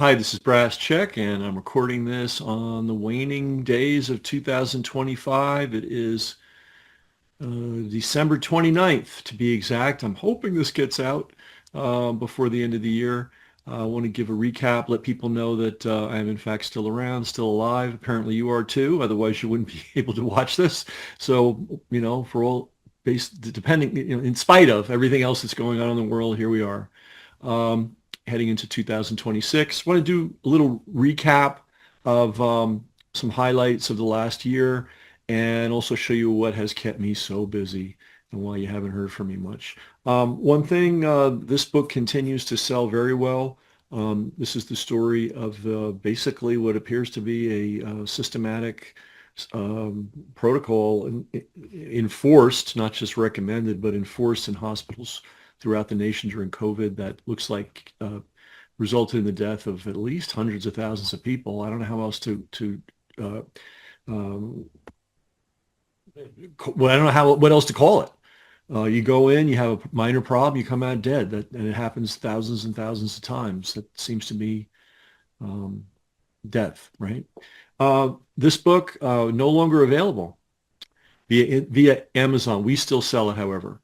Hi, this is Brass Check, and I'm recording this on the waning days of 2025. It is December 29th, to be exact. I'm hoping this gets out before the end of the year. I want to give a recap, let people know that I am in fact still around, still alive. Apparently you are too, otherwise you wouldn't be able to watch this. So, for all based, depending, in spite of everything else that's going on in the world, here we are. Um, Heading into 2026. Want to do a little recap of some highlights of the last year and also show you what has kept me so busy and why you haven't heard from me much. One thing, this book continues to sell very well. This is the story of basically what appears to be a systematic protocol enforced, not just recommended, but enforced in hospitals throughout the nation during COVID that looks like resulted in the death of at least hundreds of thousands of people. I don't know how else to uh, um, well, I don't know what else to call it. You go in, you have a minor problem, you come out dead. And it happens thousands and thousands of times. That seems to be um, death, right? This book no longer available via Amazon. We still sell it, however.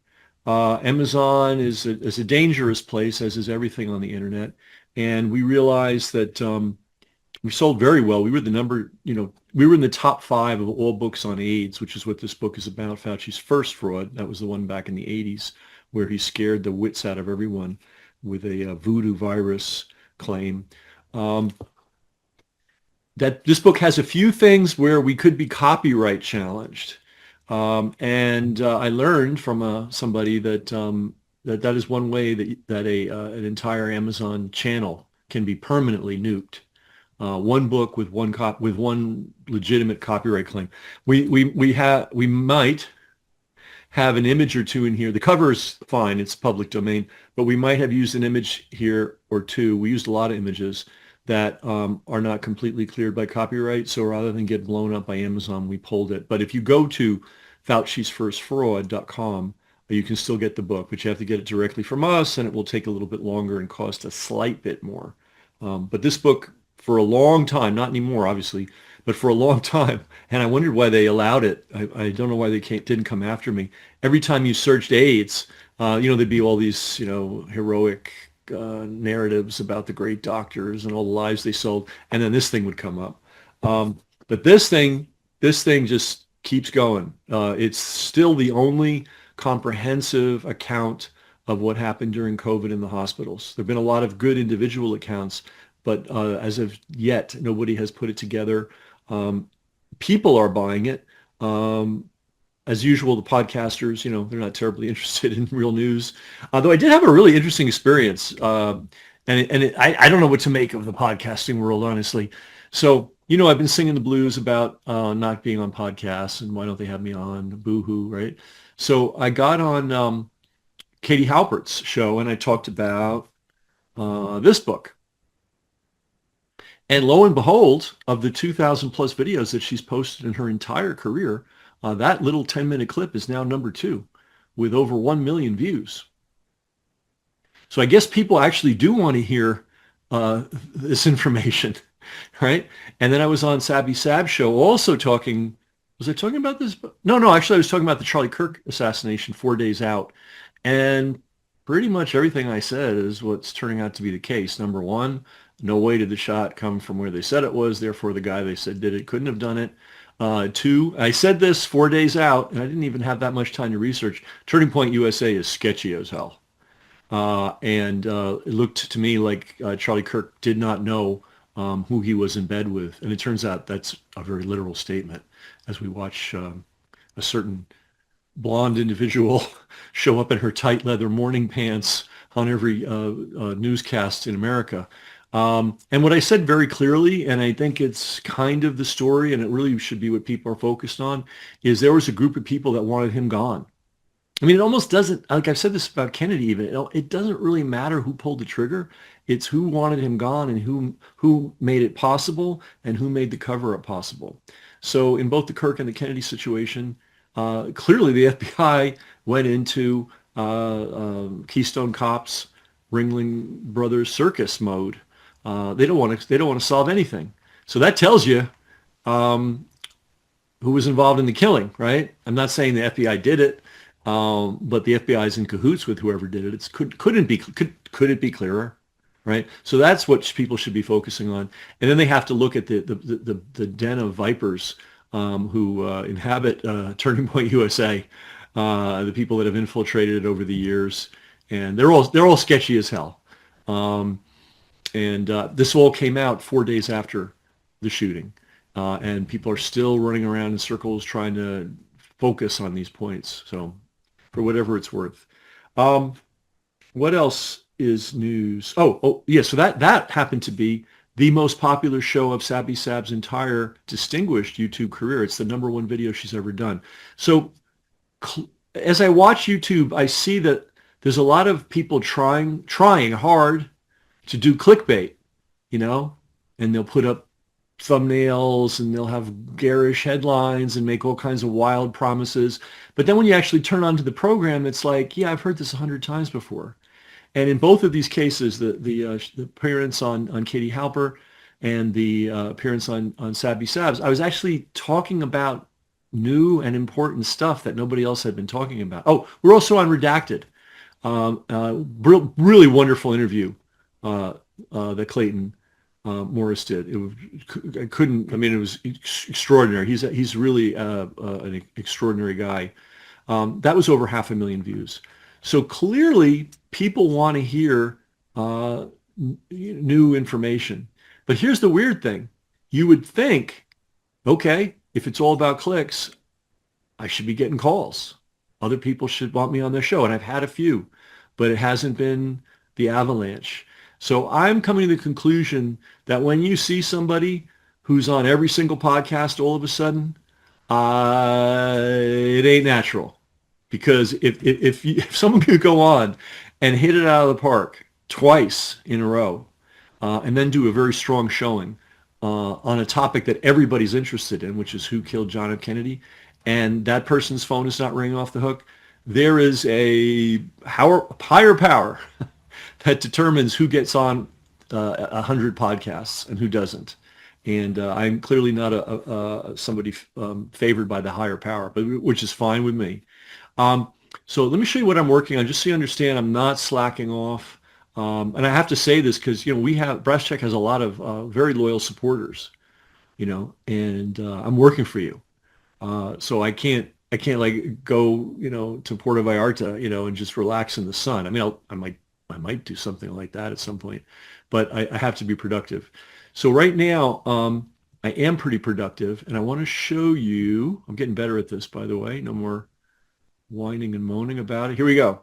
Amazon is a dangerous place, as is everything on the internet. And we realized that we sold very well. We were we were in the top five of all books on AIDS, which is what this book is about, Fauci's first fraud. That was the one back in the 80s where he scared the wits out of everyone with a voodoo virus claim. Um, that this book has a few things where we could be copyright challenged. And I learned from somebody that that is one way that an entire Amazon channel can be permanently nuked. One book with with one legitimate copyright claim. We might have an image or two in here. The cover is fine; it's public domain, but we might have used an image here or two. We used a lot of images that are not completely cleared by copyright. So rather than get blown up by Amazon, we pulled it. But if you go to Fauci'sFirstFraud.com, you can still get the book, but you have to get it directly from us, and it will take a little bit longer and cost a slight bit more. But this book, for a long time, not anymore, obviously, but for a long time, and I wondered why they allowed it. I don't know why they didn't come after me. Every time you searched AIDS, there'd be all these, heroic narratives about the great doctors and all the lives they sold, and then this thing would come up. But this thing just keeps going. It's still the only comprehensive account of what happened during COVID in the hospitals. There have been a lot of good individual accounts, but as of yet, nobody has put it together. People are buying it. As usual, the podcasters, they're not terribly interested in real news. Though I did have a really interesting experience, I don't know what to make of the podcasting world, honestly. So, I've been singing the blues about not being on podcasts and why don't they have me on, boo-hoo, right? So I got on Katie Halpert's show and I talked about this book. And lo and behold, of the 2,000 plus videos that she's posted in her entire career, that little 10-minute clip is now number two with over 1 million views. So I guess people actually do want to hear this information, right? And then I was on Sabby Sab show also talking, was I talking about this? No, actually I was talking about the Charlie Kirk assassination 4 days out. And pretty much everything I said is what's turning out to be the case. Number one, no way did the shot come from where they said it was. Therefore, the guy they said did it couldn't have done it. Two, I said this 4 days out, and I didn't even have that much time to research. Turning Point USA is sketchy as hell. And it looked to me like Charlie Kirk did not know who he was in bed with. And it turns out that's a very literal statement as we watch a certain blonde individual show up in her tight leather morning pants on every newscast in America. And what I said very clearly, and I think it's kind of the story, and it really should be what people are focused on, is there was a group of people that wanted him gone. I mean, it almost doesn't, like I've said this about Kennedy even, it doesn't really matter who pulled the trigger. It's who wanted him gone and who made it possible and who made the cover-up possible. So in both the Kirk and the Kennedy situation, clearly the FBI went into Keystone Cops, Ringling Brothers circus mode. They don't want to. They don't want to solve anything. So that tells you who was involved in the killing, right? I'm not saying the FBI did it, but the FBI is in cahoots with whoever did it. Could it be clearer, right? So that's what people should be focusing on, and then they have to look at the den of vipers who inhabit Turning Point USA, the people that have infiltrated it over the years, and they're all sketchy as hell. And this all came out 4 days after the shooting. And people are still running around in circles trying to focus on these points. So for whatever it's worth. What else is news? Yeah. So that happened to be the most popular show of Sabby Sab's entire distinguished YouTube career. It's the #1 video she's ever done. So as I watch YouTube, I see that there's a lot of people trying hard to do clickbait, and they'll put up thumbnails and they'll have garish headlines and make all kinds of wild promises. But then when you actually turn onto the program, it's like, yeah, I've heard this 100 times before. And in both of these cases, the appearance on Katie Halper and the appearance on Sabby Sabs, I was actually talking about new and important stuff that nobody else had been talking about. Oh, we're also on Redacted. Really wonderful interview that Clayton Morris did. It was extraordinary. He's really an extraordinary guy. That was over 500,000 views. So clearly, people want to hear new information. But here's the weird thing. You would think, okay, if it's all about clicks, I should be getting calls. Other people should want me on their show, and I've had a few, but it hasn't been the avalanche. So I'm coming to the conclusion that when you see somebody who's on every single podcast all of a sudden, it ain't natural. Because if someone could go on and hit it out of the park twice in a row, and then do a very strong showing on a topic that everybody's interested in, which is who killed John F. Kennedy, and that person's phone is not ringing off the hook, there is a higher power that determines who gets on 100 podcasts and who doesn't. And I'm clearly not somebody favored by the higher power, but which is fine with me. So let me show you what I'm working on, just so you understand I'm not slacking off. And I have to say this because Brass Check has a lot of very loyal supporters, and I'm working for you. So I can't like go to Puerto Vallarta and just relax in the sun. I mean I might do something like that at some point, but I have to be productive. So right now I am pretty productive, and I want to show you. I'm getting better at this, by the way. No more whining and moaning about it. Here we go.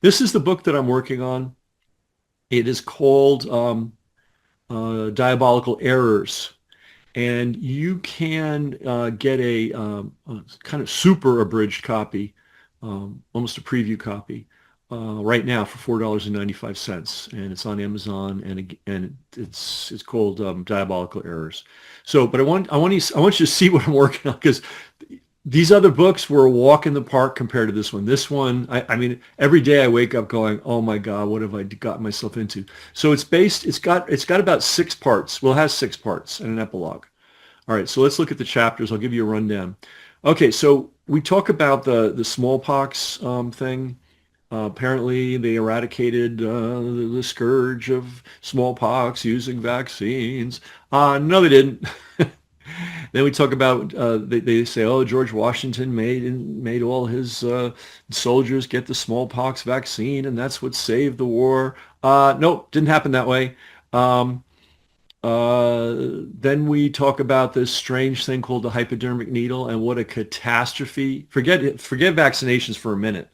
This is the book that I'm working on. It is called Diabolical Errors. And you can get a kind of super abridged copy, almost a preview copy, right now for $4.95, and it's on Amazon, and it's called Diabolical Errors. So, but I want you to see what I'm working on, because these other books were a walk in the park compared to this one. This one, I mean, every day I wake up going, oh my God, what have I gotten myself into? So it's got about 6 parts. Well, it has 6 parts and an epilogue. All right, so let's look at the chapters. I'll give you a rundown. Okay, so we talk about the smallpox thing. Apparently, they eradicated the scourge of smallpox using vaccines. No, they didn't. Then we talk about they say, oh, George Washington made all his soldiers get the smallpox vaccine, and that's what saved the war. Nope, didn't happen that way. Then we talk about this strange thing called the hypodermic needle, and what a catastrophe. Forget vaccinations for a minute.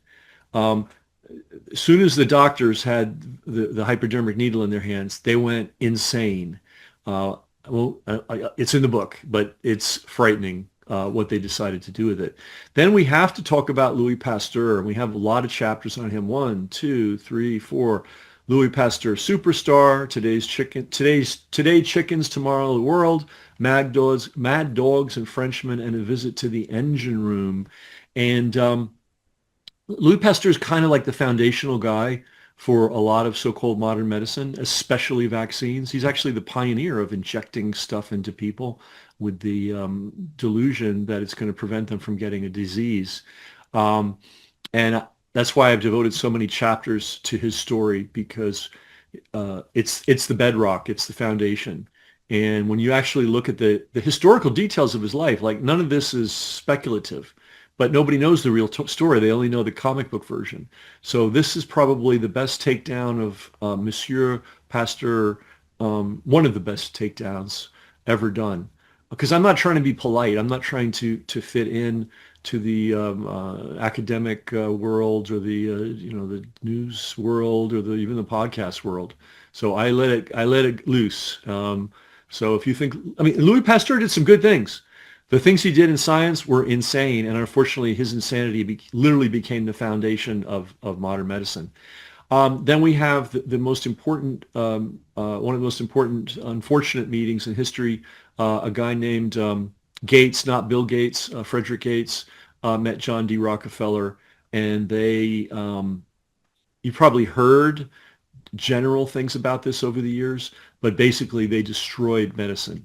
As soon as the doctors had the hypodermic needle in their hands, they went insane. It's in the book, but it's frightening what they decided to do with it. Then we have to talk about Louis Pasteur, and we have a lot of chapters on him. 1, 2, 3, 4. Louis Pasteur, superstar. Today chickens, tomorrow the world. Mad dogs and Frenchmen, and a visit to the engine room. And Louis Pasteur is kind of like the foundational guy for a lot of so-called modern medicine, especially vaccines. He's actually the pioneer of injecting stuff into people with the delusion that it's going to prevent them from getting a disease. Um, and that's why I've devoted so many chapters to his story, because it's the bedrock, it's the foundation. And when you actually look at the historical details of his life, like none of this is speculative, but nobody knows the real story. They only know the comic book version. So this is probably the best takedown of Monsieur Pasteur, one of the best takedowns ever done. Because I'm not trying to be polite. I'm not trying to fit in to the academic world, or the the news world, or even the podcast world. So I let it loose. So if you think, I mean, Louis Pasteur did some good things. The things he did in science were insane, and unfortunately, his insanity literally became the foundation of modern medicine. Then we have the most important, one of the most important unfortunate meetings in history. A guy named Gates, not Bill Gates, Frederick Gates, met John D. Rockefeller, and you probably heard general things about this over the years, but basically they destroyed medicine.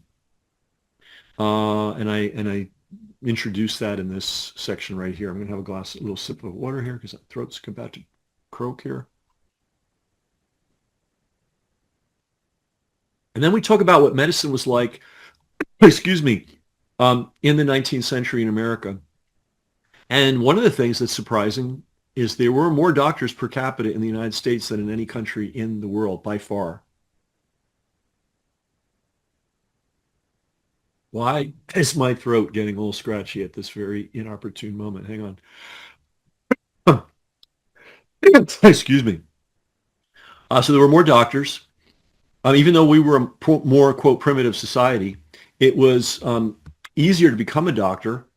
And I introduced that in this section right here. I'm going to have a little sip of water here because my throat's about to croak here. And then we talk about what medicine was like, excuse me, in the 19th century in America. And one of the things that's surprising is there were more doctors per capita in the United States than in any country in the world, by far. Why is my throat getting a little scratchy at this very inopportune moment? Hang on. Excuse me. So there were more doctors. Even though we were a more, quote, primitive society, it was easier to become a doctor.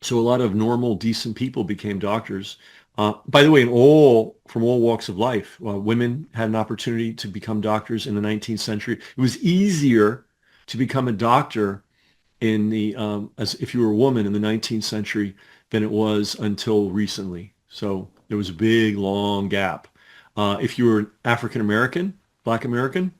So a lot of normal, decent people became doctors. By the way, from all walks of life, women had an opportunity to become doctors in the 19th century. It was easier to become a doctor as if you were a woman in the 19th century than it was until recently. So there was a big, long gap. If you were African American, Black American,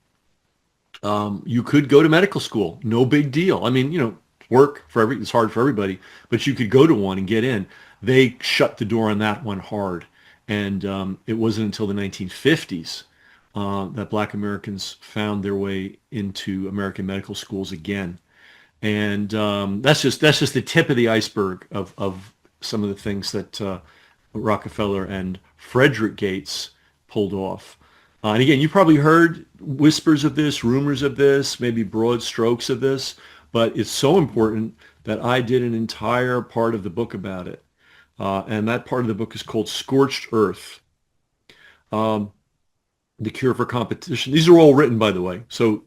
you could go to medical school. No big deal. I mean, it's hard for everybody, but you could go to one and get in. They shut the door on that one hard. And it wasn't until the 1950s that Black Americans found their way into American medical schools again. And that's just the tip of the iceberg of some of the things that Rockefeller and Frederick Gates pulled off. And again, you probably heard whispers of this, rumors of this, maybe broad strokes of this, but it's so important that I did an entire part of the book about it. And that part of the book is called Scorched Earth, The Cure for Competition. These are all written, by the way. So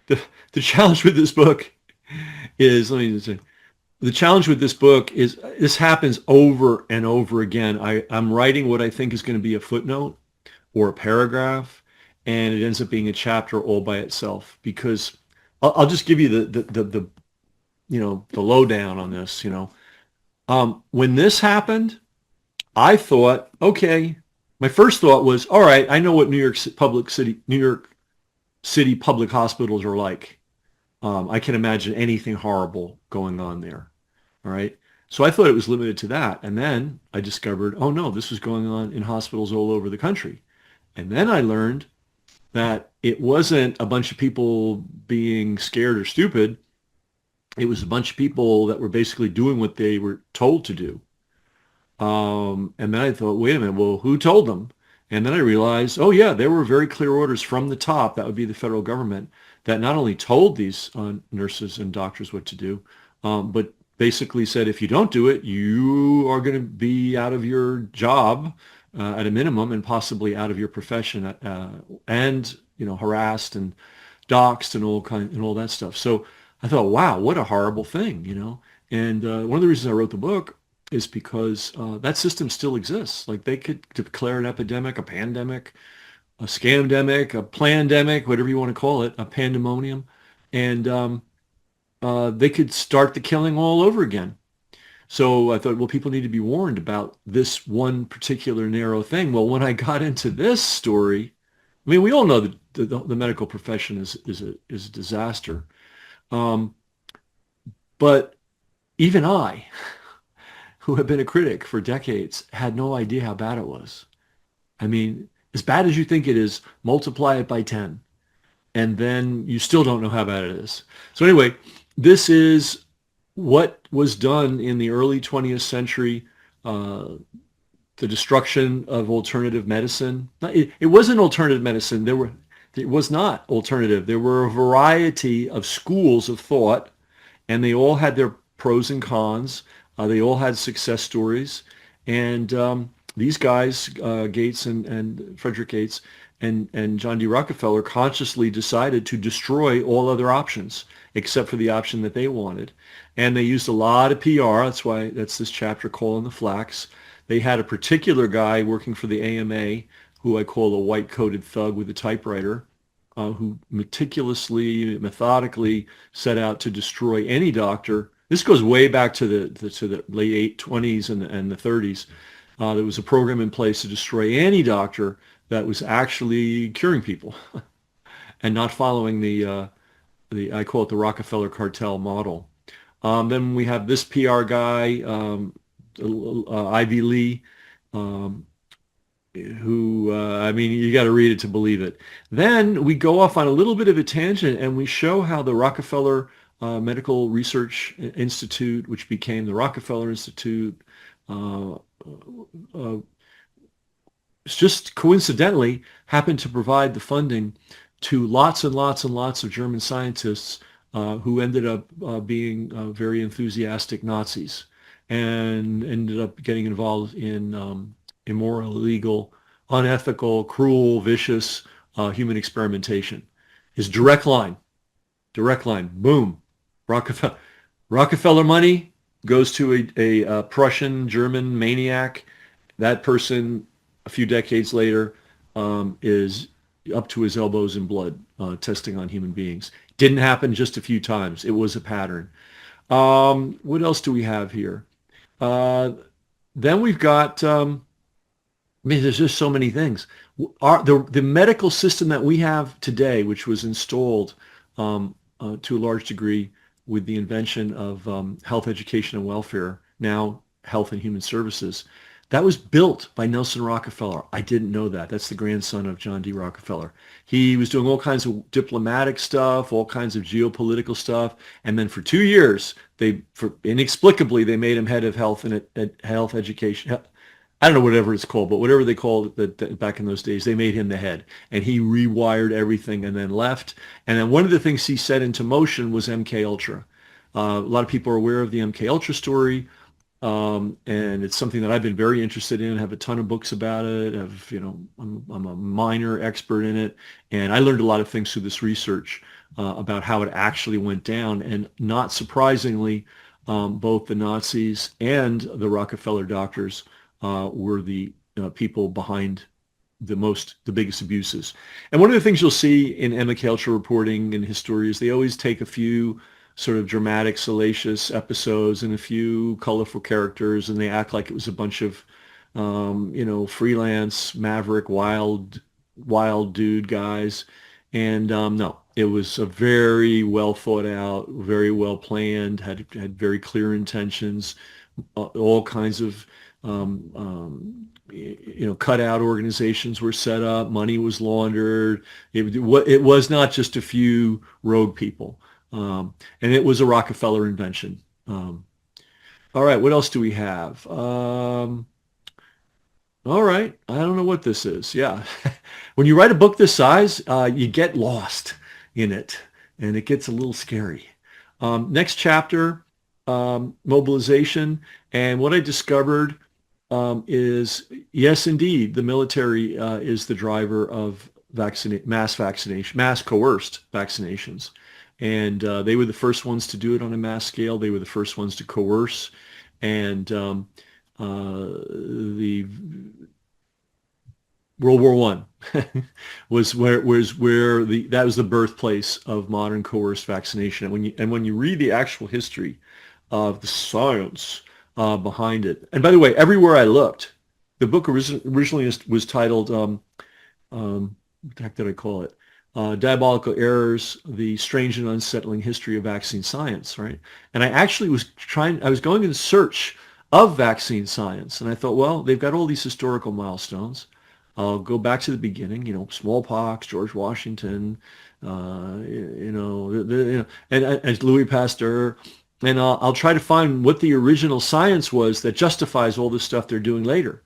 the, the challenge with this book is, let me just say, the challenge with this book is this happens over and over again. I'm writing what I think is going to be a footnote or a paragraph, and it ends up being a chapter all by itself, because I'll just give you the lowdown on this. When this happened, I thought, okay, my first thought was, all right, I know what New York City public hospitals are like. I can imagine anything horrible going on there. All right. So I thought it was limited to that. And then I discovered, oh no, this was going on in hospitals all over the country. And then I learned that it wasn't a bunch of people being scared or stupid. It was a bunch of people that were basically doing what they were told to do. And then I thought, wait a minute, well, who told them? And then I realized, oh yeah, there were very clear orders from the top, that would be the federal government, that not only told these nurses and doctors what to do, but basically said, if you don't do it, you are going to be out of your job at a minimum, and possibly out of your profession, and harassed and doxxed and all that stuff. So I thought, wow, what a horrible thing. And one of the reasons I wrote the book is because that system still exists. Like, they could declare an epidemic, a pandemic, a scamdemic, a plandemic, whatever you want to call it, a pandemonium, and they could start the killing all over again. So I thought, well, people need to be warned about this one particular narrow thing. Well, when I got into this story, I mean, we all know that the medical profession is a disaster. Um, but even I, who have been a critic for decades, had no idea how bad it was. I mean, as bad as you think it is, multiply it by 10, and then you still don't know how bad it is. So anyway, this is what was done in the early 20th century, uh, the destruction of alternative medicine. It wasn't alternative medicine. It was not alternative. There were a variety of schools of thought, and they all had their pros and cons. They all had success stories, and these guys, Gates and Frederick Gates and John D. Rockefeller, consciously decided to destroy all other options except for the option that they wanted. And they used a lot of PR. That's this chapter, Coal and the Flax. They had a particular guy working for the AMA, who I call a white-coated thug with a typewriter, who meticulously, methodically set out to destroy any doctor. This goes way back to the late 20s and the 30s. There was a program in place to destroy any doctor that was actually curing people and not following the I call it the Rockefeller cartel model. Then we have this PR guy, Ivy Lee, um, who, I mean, you got to read it to believe it. Then we go off on a little bit of a tangent and we show how the Rockefeller Medical Research Institute, which became the Rockefeller Institute, uh, uh, just coincidentally happened to provide the funding to lots and lots and lots of German scientists who ended up being very enthusiastic Nazis and ended up getting involved in immoral, illegal, unethical, cruel, vicious human experimentation. His direct line, boom, Rockefeller money goes to a Prussian German maniac. That person, a few decades later, is up to his elbows in blood, testing on human beings. Didn't happen just a few times. It was a pattern. What else do we have here? Uh, then we've got, I mean, there's just so many things. The medical system that we have today, which was installed to a large degree with the invention of health, education, and welfare, now Health and Human Services, that was built by Nelson Rockefeller. I didn't know that. That's the grandson of John D. Rockefeller. He was doing all kinds of diplomatic stuff, all kinds of geopolitical stuff, and then for 2 years, inexplicably, they made him head of health and health education. I don't know whatever it's called, but whatever they called it back in those days, they made him the head, and he rewired everything and then left. And then one of the things he set into motion was MK Ultra. A lot of people are aware of the MK Ultra story. And it's something that I've been very interested in, have a ton of books about it. I'm a minor expert in it. And I learned a lot of things through this research about how it actually went down. And not surprisingly, both the Nazis and the Rockefeller doctors were the people behind the biggest abuses. And one of the things you'll see in MK Ultra reporting and his story is they always take a few sort of dramatic, salacious episodes and a few colorful characters, and they act like it was a bunch of, freelance, maverick, wild dude guys. And no, it was a very well thought out, very well planned, had very clear intentions, all kinds of, cutout organizations were set up, money was laundered. It was not just a few rogue people. And it was a Rockefeller invention. All right, what else do we have? All right, I don't know what this is. Yeah, when you write a book this size, you get lost in it, and it gets a little scary. Next chapter, mobilization, and what I discovered is, yes, indeed, the military is the driver of mass coerced vaccinations. And they were the first ones to do it on a mass scale. They were the first ones to coerce. And the World War One was where that was the birthplace of modern coerced vaccination. And when you read the actual history of the science behind it. And by the way, everywhere I looked, the book originally was titled, what the heck did I call it? Diabolical Errors, The Strange and Unsettling History of Vaccine Science, right? And I was going in search of vaccine science. And I thought, well, they've got all these historical milestones. I'll go back to the beginning, smallpox, George Washington, and Louis Pasteur. And I'll try to find what the original science was that justifies all this stuff they're doing later.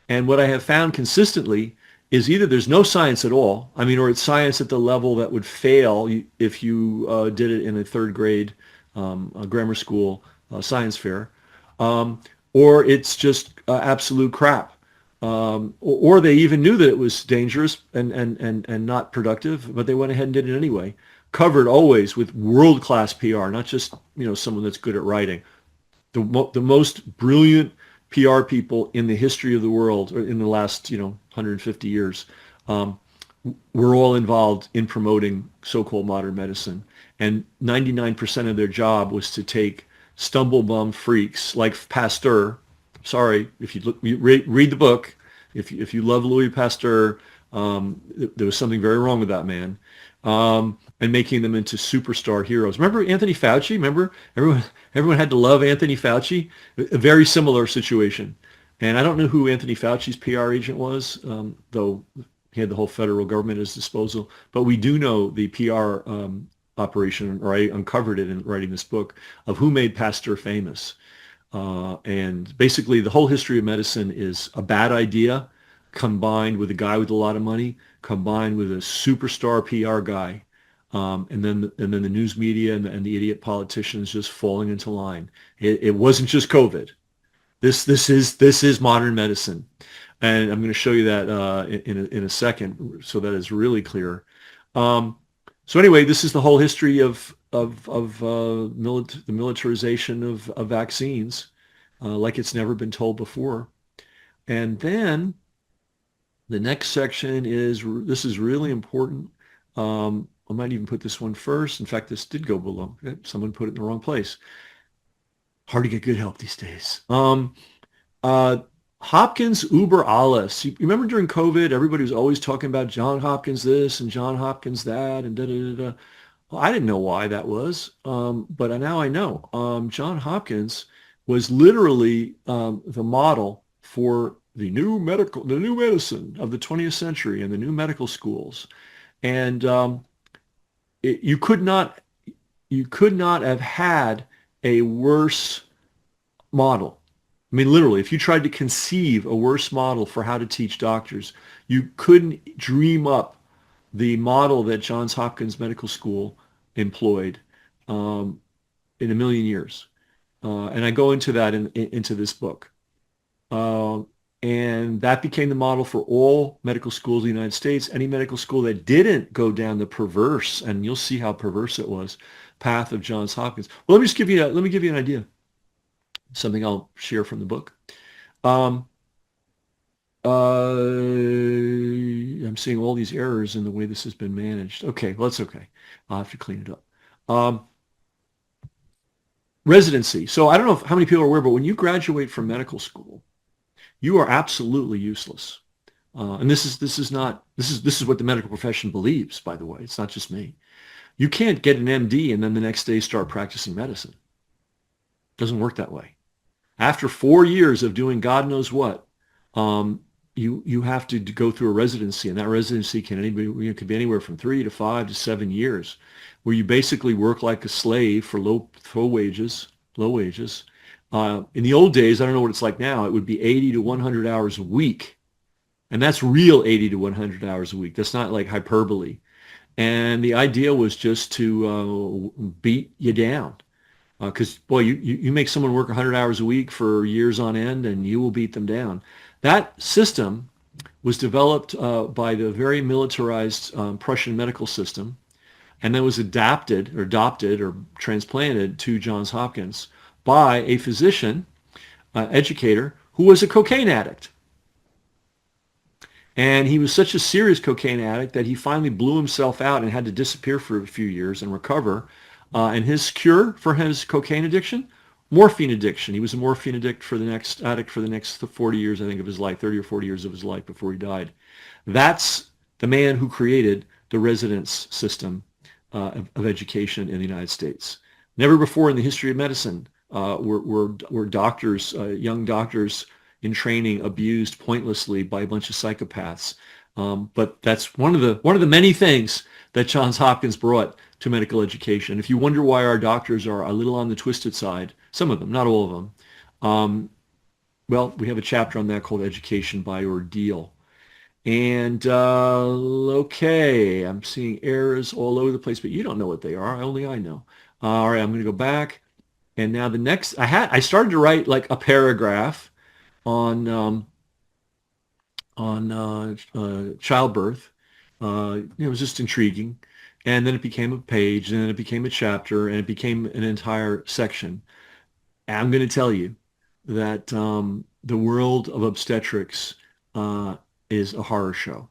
And what I have found consistently is either there's no science at all, or it's science at the level that would fail if you did it in a third grade grammar school science fair, or it's just absolute crap. Or they even knew that it was dangerous and not productive, but they went ahead and did it anyway. Covered always with world-class PR, not just someone that's good at writing. The most brilliant PR people in the history of the world, or in the last 150 years, were all involved in promoting so-called modern medicine. And 99% of their job was to take stumble-bum freaks like Pasteur. Sorry, if you read the book, if you love Louis Pasteur, there was something very wrong with that man, and making them into superstar heroes. Remember Anthony Fauci? Remember everyone had to love Anthony Fauci? A very similar situation. And I don't know who Anthony Fauci's PR agent was, though he had the whole federal government at his disposal. But we do know the PR operation, or I uncovered it in writing this book, of who made Pasteur famous. And basically the whole history of medicine is a bad idea combined with a guy with a lot of money, combined with a superstar PR guy, and then the news media and the idiot politicians just falling into line. It wasn't just COVID. This is modern medicine, and I'm going to show you that in a second, so that is really clear. So anyway, this is the whole history of the militarization of vaccines, like it's never been told before. And then the next section this is really important. I might even put this one first. In fact, this did go below. Someone put it in the wrong place. Hard to get good help these days. Hopkins über alles. You remember during COVID, everybody was always talking about John Hopkins this and John Hopkins that and da-da-da-da. Well, I didn't know why that was, but now I know. John Hopkins was literally the model for the new medicine of the 20th century and the new medical schools. And you could not have had a worse model. Literally, if you tried to conceive a worse model for how to teach doctors, you couldn't dream up the model that Johns Hopkins Medical School employed in a million years. And I go into that into this book. And that became the model for all medical schools in the United States. Any medical school that didn't go down the perverse, and you'll see how perverse it was, path of Johns Hopkins. Well, let me give you an idea. Something I'll share from the book. I'm seeing all these errors in the way this has been managed. Okay, well, that's okay. I'll have to clean it up. Residency. So I don't know how many people are aware, but when you graduate from medical school, you are absolutely useless. And this is what the medical profession believes, by the way. It's not just me. You can't get an MD and then the next day start practicing medicine. It doesn't work that way. After 4 years of doing God knows what, you have to go through a residency, and that residency could be anywhere from 3 to 5 to 7 years, where you basically work like a slave for low wages. In the old days, I don't know what it's like now, it would be 80 to 100 hours a week. And that's real 80 to 100 hours a week. That's not like hyperbole. And the idea was just to beat you down. Because, boy, you make someone work 100 hours a week for years on end, and you will beat them down. That system was developed by the very militarized Prussian medical system, and then was adopted or transplanted to Johns Hopkins by a physician, educator, who was a cocaine addict. And he was such a serious cocaine addict that he finally blew himself out and had to disappear for a few years and recover. And his cure for his cocaine addiction morphine addiction. He was a morphine addict for the next 40 years, I think, of his life, 30 or 40 years of his life before he died. That's the man who created the residence system of education in the United States. Never before in the history of medicine were doctors, young doctors in training, abused pointlessly by a bunch of psychopaths. But that's one of the many things that Johns Hopkins brought to medical education. If you wonder why our doctors are a little on the twisted side, some of them, not all of them, well, we have a chapter on that called Education by Ordeal. And okay, I'm seeing errors all over the place, but you don't know what they are. Only I know. All right, I'm going to go back. And now the next, I started to write like a paragraph on childbirth. It was just intriguing. And then it became a page, and then it became a chapter, and it became an entire section. And I'm going to tell you that the world of obstetrics is a horror show.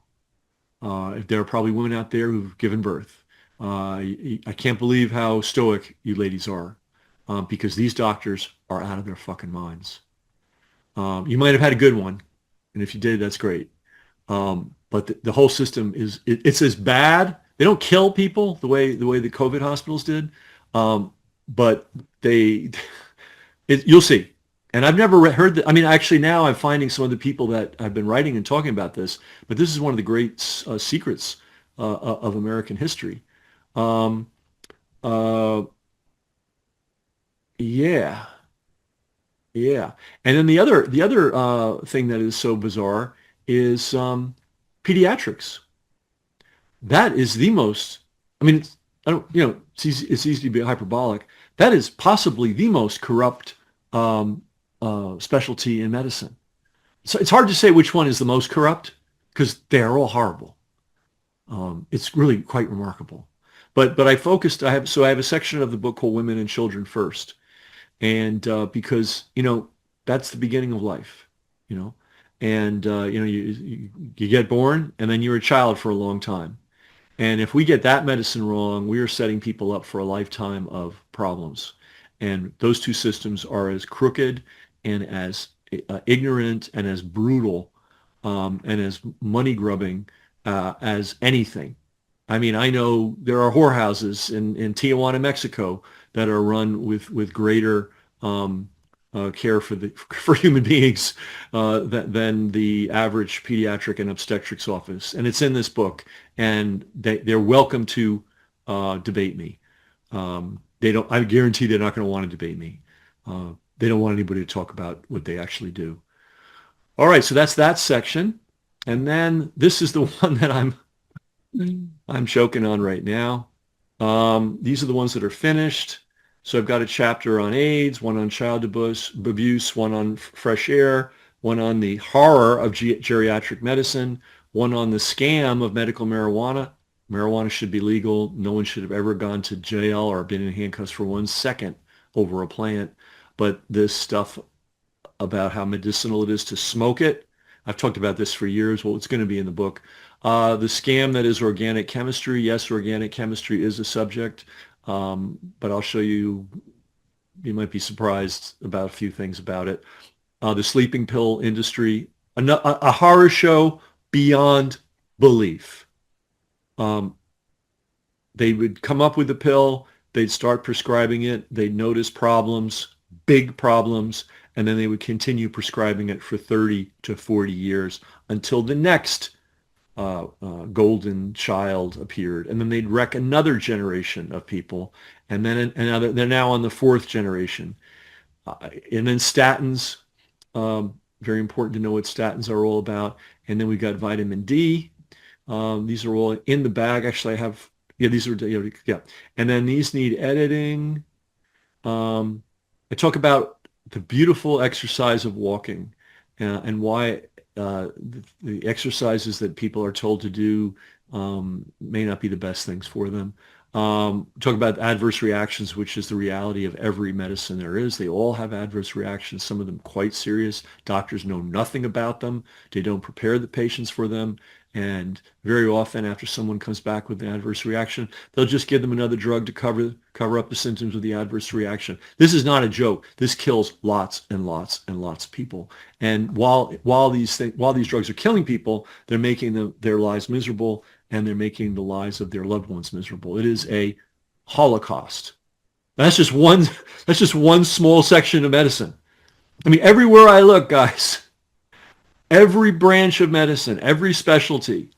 There are probably women out there who've given birth. I can't believe how stoic you ladies are, because these doctors are out of their fucking minds. You might have had a good one, and if you did, that's great. But the whole system it's as bad. They don't kill people the way the COVID hospitals did, but you'll see. And I've never heard that. I mean, actually, now I'm finding some of the people that have been writing and talking about this, but this is one of the great secrets of American history. Yeah, yeah. And then the other thing that is so bizarre is pediatrics. That is the most. I mean, I don't. It's easy to be hyperbolic. That is possibly the most corrupt specialty in medicine. So it's hard to say which one is the most corrupt because they're all horrible. It's really quite remarkable. But I have a section of the book called Women and Children First, and because that's the beginning of life, and you get born and then you're a child for a long time, and if we get that medicine wrong, we are setting people up for a lifetime of problems. And those two systems are as crooked and as ignorant and as brutal and as money grubbing as anything. I mean, I know there are whorehouses in Tijuana, Mexico, that are run with greater care for human beings than the average pediatric and obstetrics office. And it's in this book, and they're welcome to debate me. I guarantee they're not going to want to debate me. They don't want anybody to talk about what they actually do. All right, so that's that section. And then this is the one that I'm choking on right now. These are the ones that are finished. So I've got a chapter on AIDS, one on child abuse, one on fresh air, one on the horror of geriatric medicine, one on the scam of medical marijuana. Marijuana should be legal. No one should have ever gone to jail or been in handcuffs for 1 second over a plant. But this stuff about how medicinal it is to smoke it, I've talked about this for years. Well, it's going to be in the book. The scam that is organic chemistry. Yes, organic chemistry is a subject, but I'll show you. You might be surprised about a few things about it. The sleeping pill industry, a horror show beyond belief. They would come up with a pill, they'd start prescribing it, they'd notice problems, big problems, and then they would continue prescribing it for 30 to 40 years until the next golden child appeared. And then they'd wreck another generation of people. And then they're now on the 4th generation. And then statins, very important to know what statins are all about. And then we got vitamin D. These are all in the bag. Actually, I have, these are, yeah. And then these need editing. I talk about the beautiful exercise of walking and why the exercises that people are told to do may not be the best things for them. Talk about adverse reactions, which is the reality of every medicine there is. They all have adverse reactions, some of them quite serious. Doctors know nothing about them. They don't prepare the patients for them. And very often after someone comes back with an adverse reaction, they'll just give them another drug to cover up the symptoms of the adverse reaction. This is not a joke. This kills lots and lots and lots of people. And while these drugs are killing people, they're making their lives miserable, and they're making the lives of their loved ones miserable. It is a holocaust. That's just one small section of medicine. I mean, everywhere I look, guys, every branch of medicine, every specialty,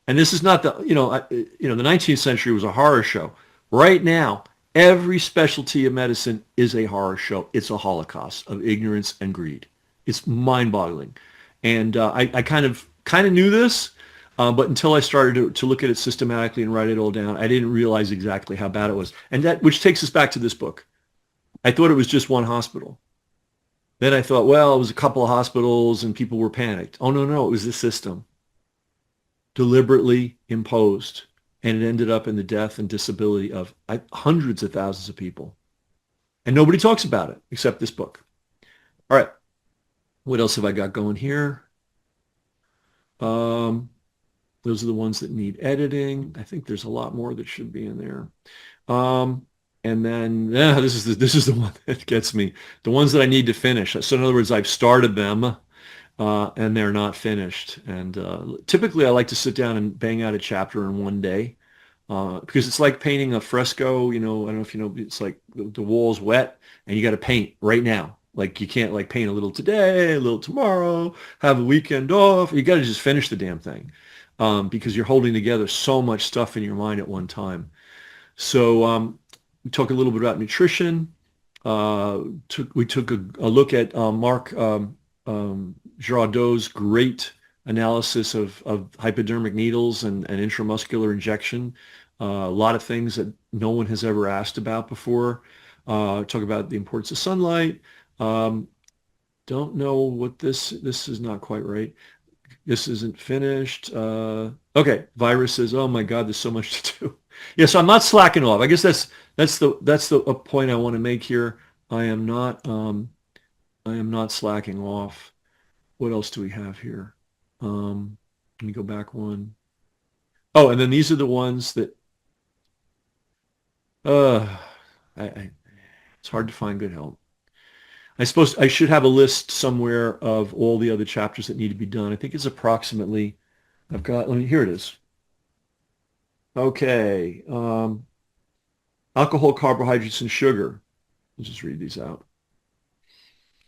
and this is not the, the 19th century was a horror show. Right now, every specialty of medicine is a horror show. It's a holocaust of ignorance and greed. It's mind-boggling. And I kind of knew this, but until I started to look at it systematically and write it all down, I didn't realize exactly how bad it was. And which takes us back to this book. I thought it was just one hospital. Then I thought, well, it was a couple of hospitals and people were panicked. Oh, no, it was the system deliberately imposed. And it ended up in the death and disability of hundreds of thousands of people. And nobody talks about it except this book. All right. What else have I got going here? Those are the ones that need editing. I think there's a lot more that should be in there. And then this is the one that gets me. The ones that I need to finish. So in other words, I've started them and they're not finished. And typically I like to sit down and bang out a chapter in one day because it's like painting a fresco. I don't know if you know, it's like the wall's wet and you got to paint right now. Like you can't like paint a little today, a little tomorrow, have a weekend off. You got to just finish the damn thing because you're holding together so much stuff in your mind at one time. So we talk a little bit about nutrition. We took a look at Marc Girardot's great analysis of hypodermic needles and intramuscular injection. A lot of things that no one has ever asked about before. Talk about the importance of sunlight. Don't know what this is not quite right. This isn't finished. Okay, viruses. Oh my God, there's so much to do. Yeah, so I'm not slacking off. I guess that's a point I want to make here. I am not slacking off. What else do we have here? Let me go back one. Oh, and then these are the ones that it's hard to find good help. I should have a list somewhere of all the other chapters that need to be done. I think it's approximately, here it is. Okay. Alcohol, carbohydrates, and sugar. I'll just read these out.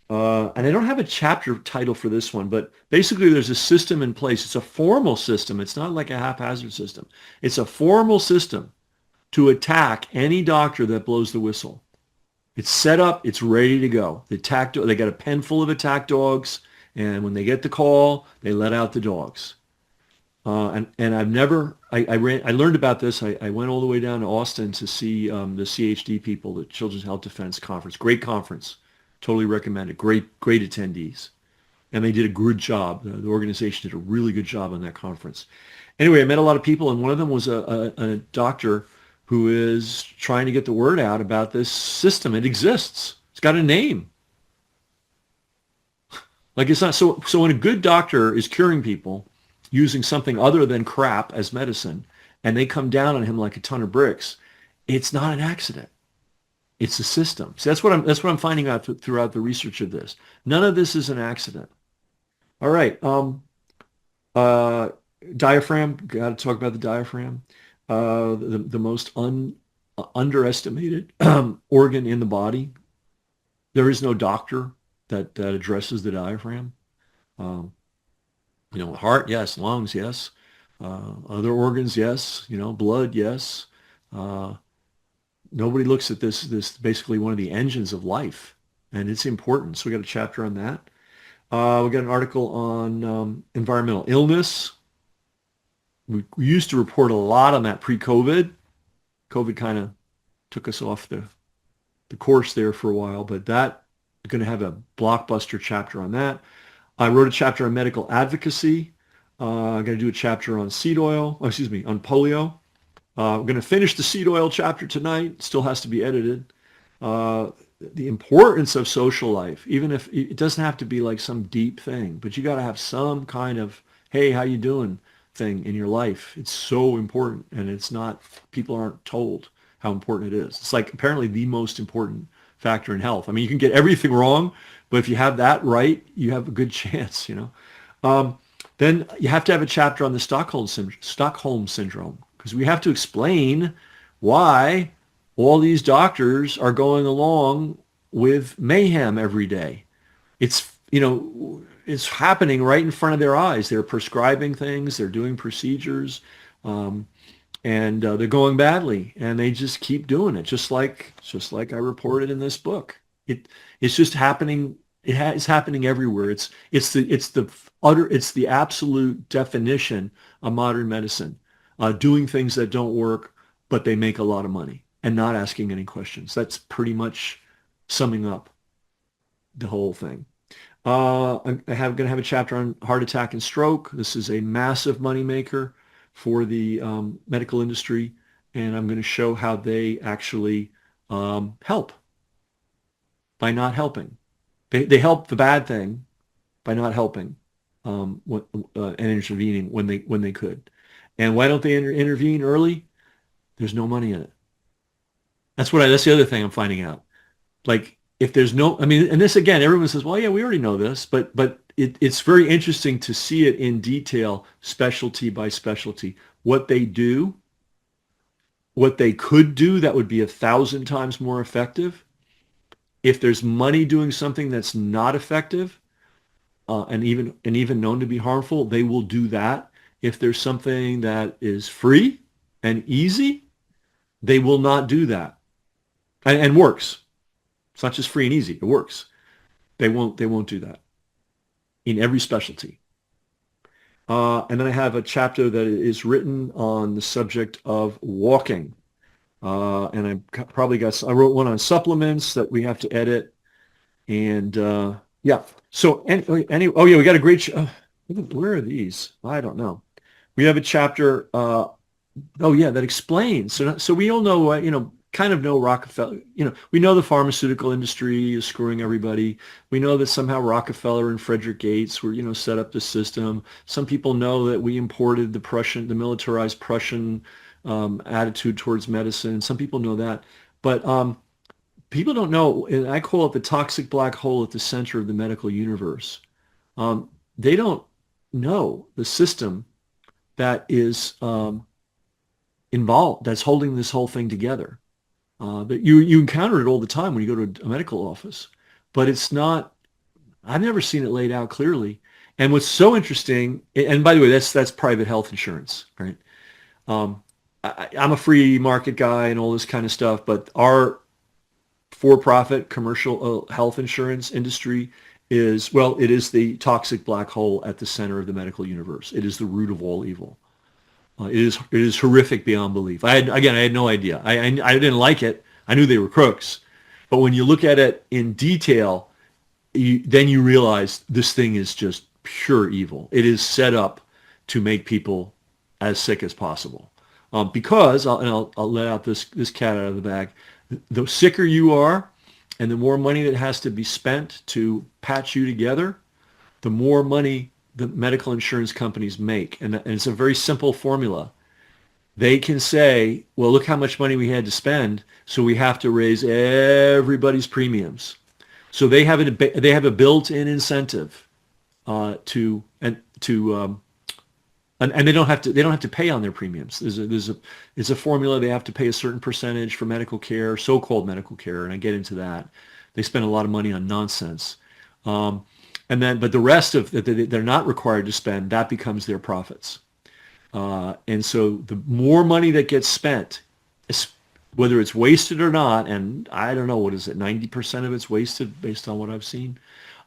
And I don't have a chapter title for this one, but basically there's a system in place. It's a formal system. It's not like a haphazard system. It's a formal system to attack any doctor that blows the whistle. It's set up. It's ready to go. They got a pen full of attack dogs, and when they get the call, they let out the dogs. And I've never, I learned about this. I went all the way down to Austin to see the CHD people, the Children's Health Defense Conference. Great conference. Totally recommend it. Great attendees. And they did a good job. The organization did a really good job on that conference. Anyway, I met a lot of people, and one of them was a doctor who is trying to get the word out about this system. It exists. It's got a name. Like it's not so when a good doctor is curing people using something other than crap as medicine, and they come down on him like a ton of bricks, it's not an accident. It's a system. So that's what I'm finding out throughout the research of this. None of this is an accident. All right. Diaphragm. Got to talk about the diaphragm. The most underestimated organ in the body. There is no doctor that addresses the diaphragm. Heart, yes. Lungs, yes. Other organs, yes. Blood, yes. Nobody looks at this basically one of the engines of life, and it's important. So we got a chapter on that. We got an article on environmental illness. We used to report a lot on that pre-COVID. COVID kind of took us off the course there for a while, but that is going to have a blockbuster chapter on that. I wrote a chapter on medical advocacy. I'm going to do a chapter on seed oil, on polio. We're going to finish the seed oil chapter tonight. It still has to be edited. The importance of social life, even if it doesn't have to be like some deep thing, but you got to have some kind of, hey, how you doing? thing in your life. It's so important, and it's not, people aren't told how important it is. It's like apparently the most important factor in health. I mean, you can get everything wrong, but if you have that right, you have a good chance, you know. Then you have to have a chapter on the Stockholm syndrome, because we have to explain why all these doctors are going along with mayhem every day. It's, you know, it's happening right in front of their eyes. They're prescribing things, they're doing procedures, um, and they're going badly, and they just keep doing it, just like I reported in this book. It's just happening. It's happening everywhere. It's the absolute definition of modern medicine, doing things that don't work, but they make a lot of money and not asking any questions. That's pretty much summing up the whole thing. I'm going to have a chapter on heart attack and stroke. This is a massive moneymaker for the medical industry, and I'm going to show how they actually help by not helping. They help the bad thing by not helping and intervening when they could. And why don't they intervene early? There's no money in it. That's the other thing I'm finding out. Like, if there's no, I mean, and this again, everyone says, well, yeah, we already know this, but it's very interesting to see it in detail, specialty by specialty, what they do, what they could do that would be 1,000 times more effective. If there's money doing something that's not effective, and even known to be harmful, they will do that. If there's something that is free and easy, they will not do that, and works. It's not just free and easy. It works. They won't do that in every specialty. And then I have a chapter that is written on the subject of walking. And I wrote one on supplements that we have to edit. And yeah. So oh yeah, we got a great, where are these? I don't know. We have a chapter, oh yeah, that explains. So we all know, kind of know Rockefeller, we know the pharmaceutical industry is screwing everybody. We know that somehow Rockefeller and Frederick Gates were, set up the system. Some people know that we imported the militarized Prussian attitude towards medicine. Some people know that. But people don't know, and I call it the toxic black hole at the center of the medical universe. They don't know the system that is involved, that's holding this whole thing together. But you encounter it all the time when you go to a medical office, but it's not, I've never seen it laid out clearly. And what's so interesting, and by the way, that's private health insurance, right? I'm a free market guy and all this kind of stuff, but our for-profit commercial health insurance industry is the toxic black hole at the center of the medical universe. It is the root of all evil. It is horrific beyond belief. I had no idea. I didn't like it. I knew they were crooks, but when you look at it in detail, then you realize this thing is just pure evil. It is set up to make people as sick as possible. Because I'll let out this cat out of the bag. The sicker you are, and the more money that has to be spent to patch you together, the more money the medical insurance companies make. And it's a very simple formula. They can say, well, look how much money we had to spend, so we have to raise everybody's premiums. So they have a built-in incentive and they don't have to pay on their premiums. It's a formula. They have to pay a certain percentage for medical care, so-called medical care, and I get into that. They spend a lot of money on nonsense. But the rest of that they're not required to spend, that becomes their profits. And so the more money that gets spent, whether it's wasted or not, and I don't know, what is it, 90% of it's wasted based on what I've seen,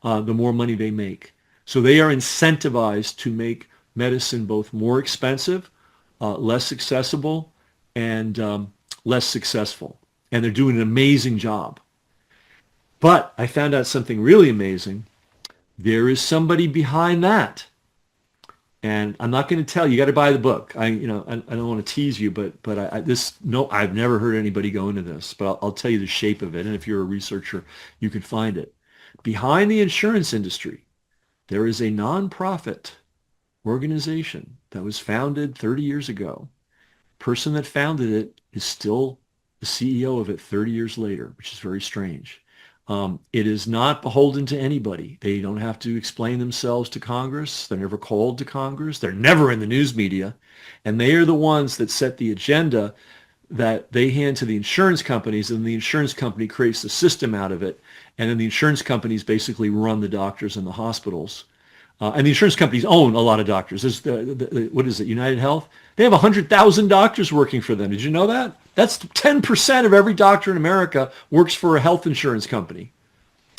the more money they make. So they are incentivized to make medicine both more expensive, less accessible, and less successful. And they're doing an amazing job. But I found out something really amazing. There is somebody behind that. And I'm not going to tell you. You got to buy the book. I don't want to tease you, but I've never heard anybody go into this. But I'll tell you the shape of it. And if you're a researcher, you can find it. Behind the insurance industry, there is a nonprofit organization that was founded 30 years ago. Person that founded it is still the CEO of it 30 years later, which is very strange. It is not beholden to anybody. They don't have to explain themselves to Congress. They're never called to Congress. They're never in the news media. And they are the ones that set the agenda that they hand to the insurance companies, and the insurance company creates the system out of it. And then the insurance companies basically run the doctors and the hospitals. And the insurance companies own a lot of doctors. There's what is it, United Health? They have 100,000 doctors working for them. Did you know that? That's 10% of every doctor in America works for a health insurance company.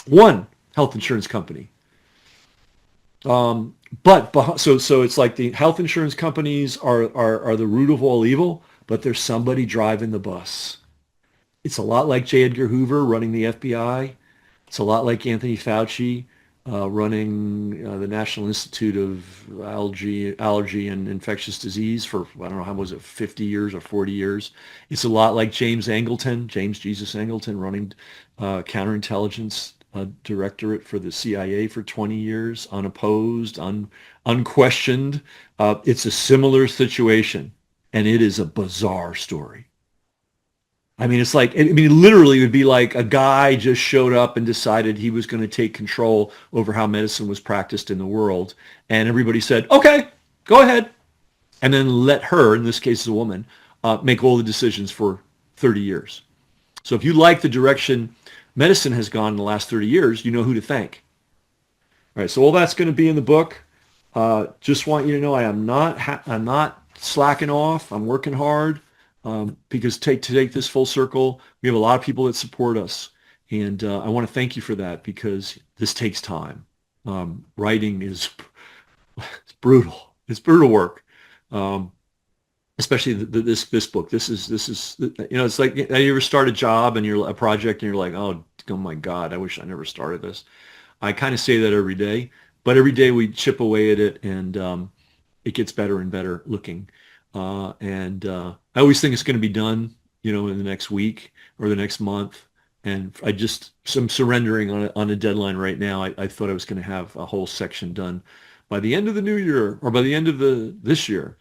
One health insurance company. So it's like the health insurance companies are the root of all evil, but there's somebody driving the bus. It's a lot like J. Edgar Hoover running the FBI. It's a lot like Anthony Fauci running the National Institute of Allergy and Infectious Disease for, I don't know, how was it, 50 years or 40 years. It's a lot like James Jesus Angleton, running counterintelligence directorate for the CIA for 20 years, unopposed, unquestioned. It's a similar situation, and it is a bizarre story. I mean, it's like, literally it would be like a guy just showed up and decided he was going to take control over how medicine was practiced in the world. And everybody said, okay, go ahead. And then let her, in this case, a woman, make all the decisions for 30 years. So if you like the direction medicine has gone in the last 30 years, you know who to thank. All right, so all that's going to be in the book. Just want you to know I'm not slacking off. I'm working hard. Because to take this full circle, we have a lot of people that support us. And I want to thank you for that, because this takes time. Writing is it's brutal. It's brutal work. Especially this book. This is it's like, you ever start a job and you're a project and you're like, oh my God, I wish I never started this. I kind of say that every day, but every day we chip away at it, and it gets better and better looking. I always think it's going to be done, in the next week or the next month. And I'm surrendering on a deadline right now. I thought I was going to have a whole section done by the end of the new year, or by the end of this year.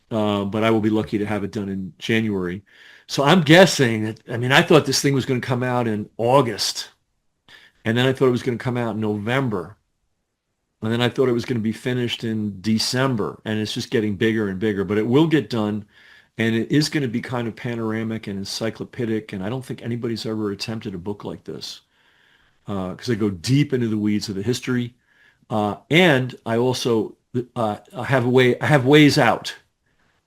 But I will be lucky to have it done in January. So I'm guessing that, I thought this thing was going to come out in August. And then I thought it was going to come out in November. And then I thought it was going to be finished in December, and it's just getting bigger and bigger. But it will get done, and it is going to be kind of panoramic and encyclopedic. And I don't think anybody's ever attempted a book like this, because I go deep into the weeds of the history. And I also I have ways out.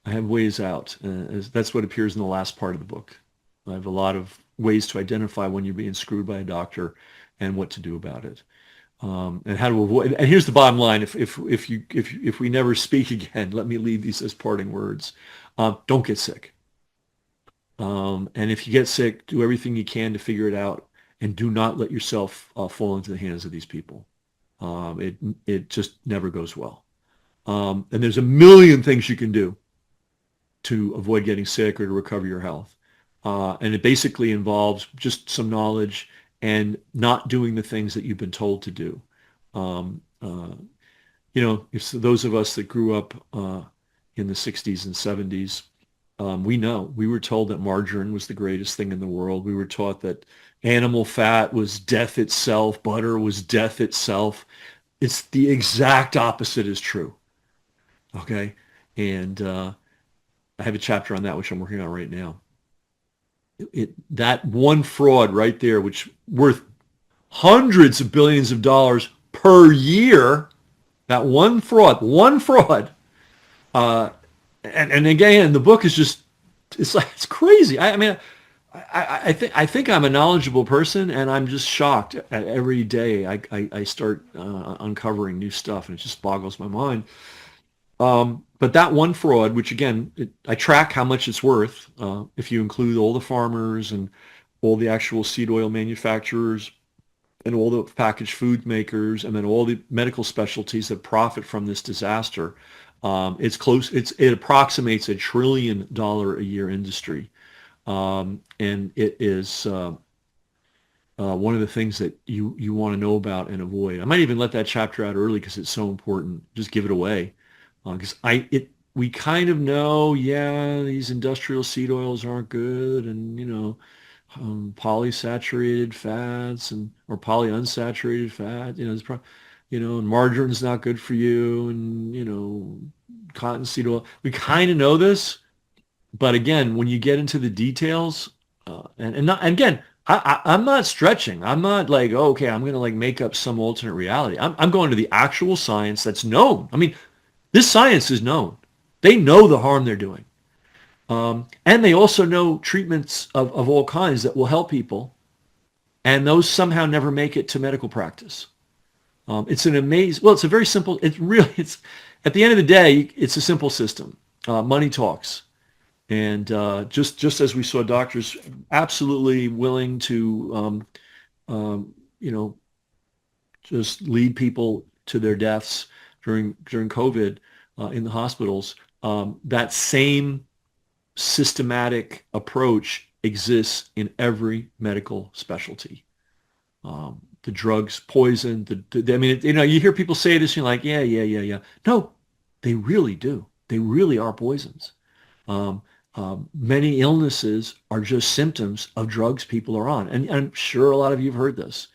I have ways out. That's what appears in the last part of the book. I have a lot of ways to identify when you're being screwed by a doctor and what to do about it. And how to avoid. And here's the bottom line: if we never speak again, let me leave these as parting words. Don't get sick. And if you get sick, do everything you can to figure it out, and do not let yourself fall into the hands of these people. It just never goes well. And there's a million things you can do to avoid getting sick or to recover your health. And it basically involves just some knowledge and not doing the things that you've been told to do. If those of us that grew up in the 60s and 70s, we were told that margarine was the greatest thing in the world. We were taught that animal fat was death itself, butter was death itself. It's the exact opposite is true. Okay? And I have a chapter on that, which I'm working on right now. That one fraud right there, which worth hundreds of billions of dollars per year, that one fraud, and again, the book is just, it's crazy. I think I'm a knowledgeable person, and I'm just shocked at every day I start uncovering new stuff, and it just boggles my mind. But that one fraud, which again, I track how much it's worth, if you include all the farmers and all the actual seed oil manufacturers and all the packaged food makers, and then all the medical specialties that profit from this disaster. It approximates $1 trillion a year industry. And it is one of the things that you want to know about and avoid. I might even let that chapter out early because it's so important. Just give it away. Because we kind of know, yeah, these industrial seed oils aren't good, and polysaturated fats or polyunsaturated fat, and margarine's not good for you, and cottonseed oil. We kind of know this, but again, when you get into the details, and again, I'm not stretching. I'm not like, oh, okay, I'm going to like make up some alternate reality. I'm going to the actual science that's known. I mean, this science is known. They know the harm they're doing. And they also know treatments of all kinds that will help people. And those somehow never make it to medical practice. It's an amazing, well, it's a very simple, it's, at the end of the day, it's a simple system. Money talks. And just as we saw doctors absolutely willing to, you know, just lead people to their deaths during COVID in the hospitals, that same systematic approach exists in every medical specialty. The drugs, poison, I mean, you hear people say this, and you're like, yeah. No, they really do. They really are poisons. Many illnesses are just symptoms of drugs people are on. And I'm sure a lot of you have heard this.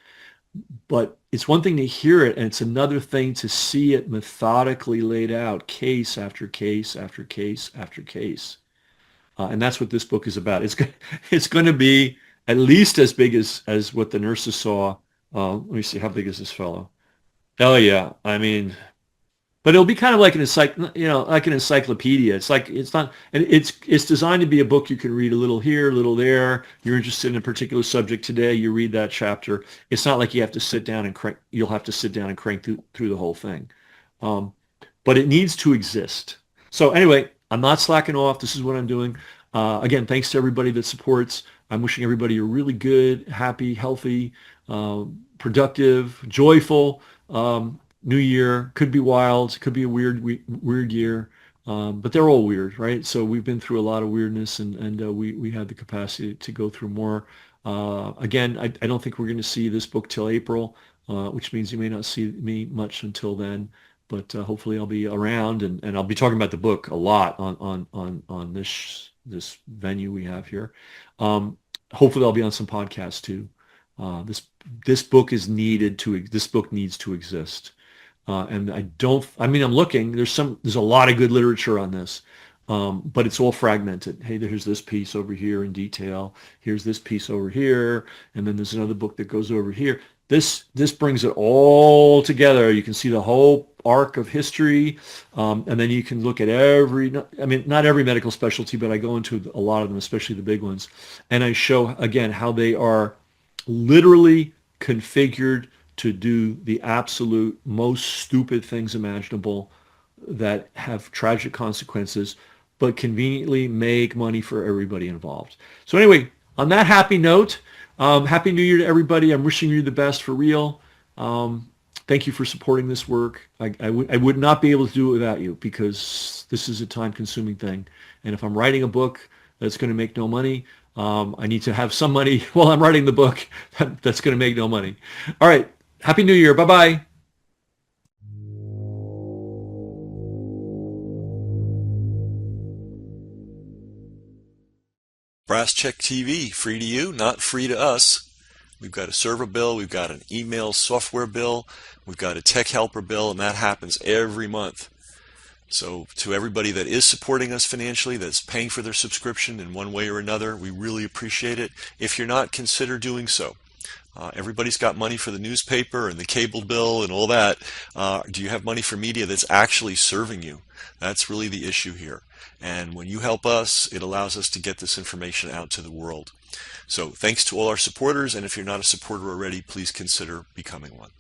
But it's one thing to hear it, and it's another thing to see it methodically laid out, case after case after case after case. And that's what this book is about. It's going to be at least as big as what the nurses saw. Let me see, how big is this fellow? Oh yeah, I mean, but it'll be kind of like like an encyclopedia. It's not, and it's designed to be a book you can read a little here, a little there. You're interested in a particular subject today, you read that chapter. It's not like you have to sit down and crank. You'll have to sit down and crank through the whole thing. But it needs to exist. So anyway, I'm not slacking off. This is what I'm doing. Again, thanks to everybody that supports. I'm wishing everybody a really good, happy, healthy, productive, joyful new year. Could be wild, could be a weird year, but they're all weird, right? So we've been through a lot of weirdness, and we have the capacity to go through more. Again, I don't think we're going to see this book till April, which means you may not see me much until then. But hopefully I'll be around, and I'll be talking about the book a lot on this venue we have here. Hopefully I'll be on some podcasts too. This book needs to exist. And I'm looking, there's a lot of good literature on this, but it's all fragmented. Hey, there's this piece over here in detail. Here's this piece over here. And then there's another book that goes over here. This brings it all together. You can see the whole arc of history, and then you can look at not every medical specialty, but I go into a lot of them, especially the big ones, and I show again how they are literally configured to do the absolute most stupid things imaginable that have tragic consequences, but conveniently make money for everybody involved. So anyway, on that happy note, Happy New Year to everybody. I'm wishing you the best for real. Thank you for supporting this work. I would not be able to do it without you, because this is a time-consuming thing. And if I'm writing a book that's going to make no money, I need to have some money while I'm writing the book that's going to make no money. All right. Happy New Year. Bye-bye. Brass Check TV, free to you, not free to us. We've got a server bill, we've got an email software bill, we've got a tech helper bill, and that happens every month. So to everybody that is supporting us financially, that's paying for their subscription in one way or another, we really appreciate it. If you're not, consider doing so. Everybody's got money for the newspaper and the cable bill and all that. Do you have money for media that's actually serving you? That's really the issue here. And when you help us, it allows us to get this information out to the world. So thanks to all our supporters, and if you're not a supporter already, please consider becoming one.